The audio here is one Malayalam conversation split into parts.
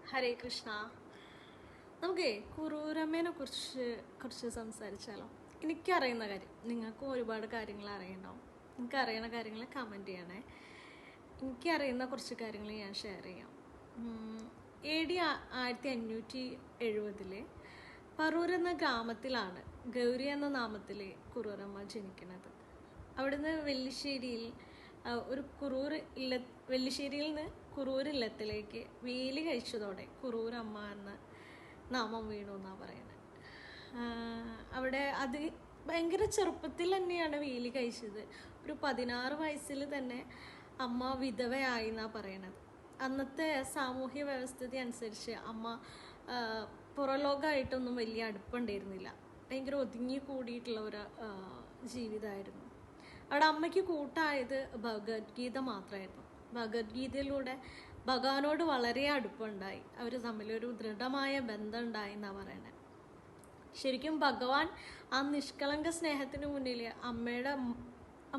ഹരേ കൃഷ്ണ. നമുക്ക് കുറൂരമ്മേനെ കുറിച്ച് സംസാരിച്ചാലോ? എനിക്കറിയുന്ന കാര്യം, നിങ്ങൾക്കും ഒരുപാട് കാര്യങ്ങൾ അറിയണ്ടാവും. നിങ്ങൾക്ക് അറിയുന്ന കാര്യങ്ങൾ കമൻറ്റ് ചെയ്യണേ. എനിക്കറിയുന്ന കുറച്ച് കാര്യങ്ങൾ ഞാൻ ഷെയർ ചെയ്യാം. AD 1570 പറൂർ എന്ന ഗ്രാമത്തിലാണ് ഗൗരി എന്ന നാമത്തിൽ കുറൂരമ്മ ജനിക്കുന്നത്. അവിടുന്ന് വെല്ലിശ്ശേരിയിൽ നിന്ന് കുറൂർ ഇല്ലത്തിലേക്ക് വേലി കഴിച്ചതോടെ കുറൂരമ്മ എന്ന നാമം വീണു എന്നാണ് പറയുന്നത്. അവിടെ അത് ഭയങ്കര ചെറുപ്പത്തിൽ തന്നെയാണ് വേലി കഴിച്ചത്. ഒരു 16 വയസ്സിൽ തന്നെ അമ്മ വിധവയായി എന്നാണ് പറയണത്. അന്നത്തെ സാമൂഹ്യ വ്യവസ്ഥിതി അനുസരിച്ച് അമ്മ പുറലോകമായിട്ടൊന്നും വലിയ അടുപ്പുണ്ടായിരുന്നില്ല. ഭയങ്കര ഒതുങ്ങി കൂടിയിട്ടുള്ള ഒരു ജീവിതമായിരുന്നു. അവിടെ അമ്മയ്ക്ക് കൂട്ടായത് ഭഗവത്ഗീത മാത്രമായിരുന്നു. ഭഗവത്ഗീതയിലൂടെ ഭഗവാനോട് വളരെ അടുപ്പമുണ്ടായി. അവർ തമ്മിലൊരു ദൃഢമായ ബന്ധം ഉണ്ടായി എന്നാണ് പറയണത്. ശരിക്കും ഭഗവാൻ ആ നിഷ്കളങ്ക സ്നേഹത്തിന് മുന്നിൽ അമ്മയുടെ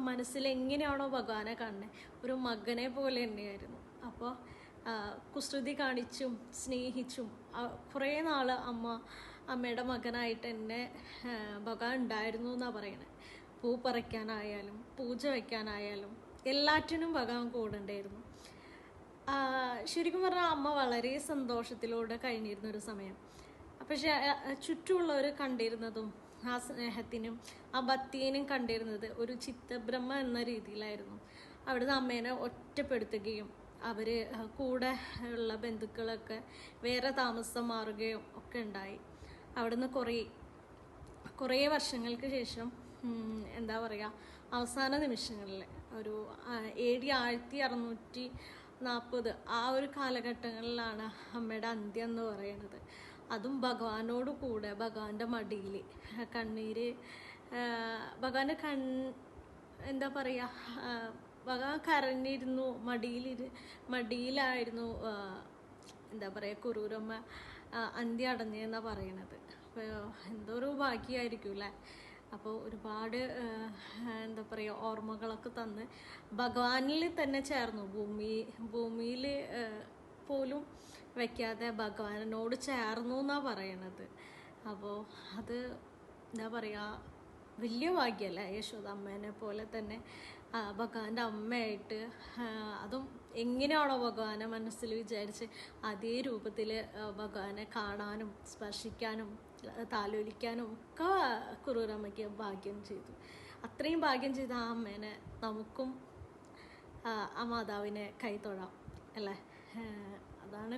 മനസ്സിൽ എങ്ങനെയാണോ ഭഗവാനെ കാണുന്നത്, ഒരു മകനെ പോലെ തന്നെയായിരുന്നു. അപ്പോൾ കുസൃതി കാണിച്ചും സ്നേഹിച്ചും കുറേ നാൾ അമ്മയുടെ മകനായിട്ട് തന്നെ ഭഗവാൻ ഉണ്ടായിരുന്നു എന്നാണ് പറയണത്. പൂ പറിക്കാനായാലും പൂജ വയ്ക്കാനായാലും എല്ലാറ്റിനും ഭഗവാൻ കൂടെ ഉണ്ടായിരുന്നു. ശരിക്കും പറഞ്ഞാൽ അമ്മ വളരെ സന്തോഷത്തിലൂടെ കഴിഞ്ഞിരുന്നൊരു സമയം. പക്ഷെ ചുറ്റുമുള്ളവർ കണ്ടിരുന്നതും ആ സ്നേഹത്തിനും ആ ഭക്തിയേനും കണ്ടിരുന്നത് ഒരു ചിത്തബ്രഹ്മ എന്ന രീതിയിലായിരുന്നു. അവിടുന്ന് അമ്മേനെ ഒറ്റപ്പെടുത്തുകയും അവർ കൂടെ ഉള്ള ബന്ധുക്കളൊക്കെ വേറെ താമസം മാറുകയും ഒക്കെ ഉണ്ടായി. അവിടുന്ന് കുറേ വർഷങ്ങൾക്ക് ശേഷം എന്താ പറയുക, അവസാന നിമിഷങ്ങളിൽ ഒരു AD 1640 ആ ഒരു കാലഘട്ടങ്ങളിലാണ് അമ്മയുടെ അന്ത്യം എന്ന് പറയുന്നത്. അതും ഭഗവാനോട് കൂടെ ഭഗവാന്റെ മടിയിൽ കണ്ണീര്, ഭഗവാന്റെ എന്താ പറയുക, ഭഗവാൻ കരഞ്ഞിരുന്നു. മടിയിലായിരുന്നു എന്താ പറയുക കുറൂരമ്മ അന്ത്യം അടഞ്ഞെന്നാണ് പറയണത്. അപ്പോൾ എന്തോ ഒരു ഭാഗ്യമായിരിക്കും അല്ലേ. അപ്പോൾ ഒരുപാട് എന്താ പറയുക ഓർമ്മകളൊക്കെ തന്ന് ഭഗവാനിൽ തന്നെ ചേർന്നു. ഭൂമിയിൽ പോലും വയ്ക്കാതെ ഭഗവാനോട് ചേർന്നു എന്നാണ് പറയണത്. അപ്പോൾ അത് എന്താ പറയുക, വലിയ ഭാഗ്യമല്ലേ. യശോദ അമ്മേനെ പോലെ തന്നെ ഭഗവാന്റെ അമ്മയായിട്ട്, അതും എങ്ങനെയാണോ ഭഗവാനെ മനസ്സിൽ വിചാരിച്ച് അതേ രൂപത്തിൽ ഭഗവാനെ കാണാനും സ്പർശിക്കാനും താലോലിക്കാനും ഒക്കെ കുറൂരമ്മയ്ക്ക് ഭാഗ്യം ചെയ്തു. അത്രയും ഭാഗ്യം ചെയ്ത ആ അമ്മേനെ നമുക്കും ആ മാതാവിനെ കൈ തൊഴാം അല്ലേ. അതാണ്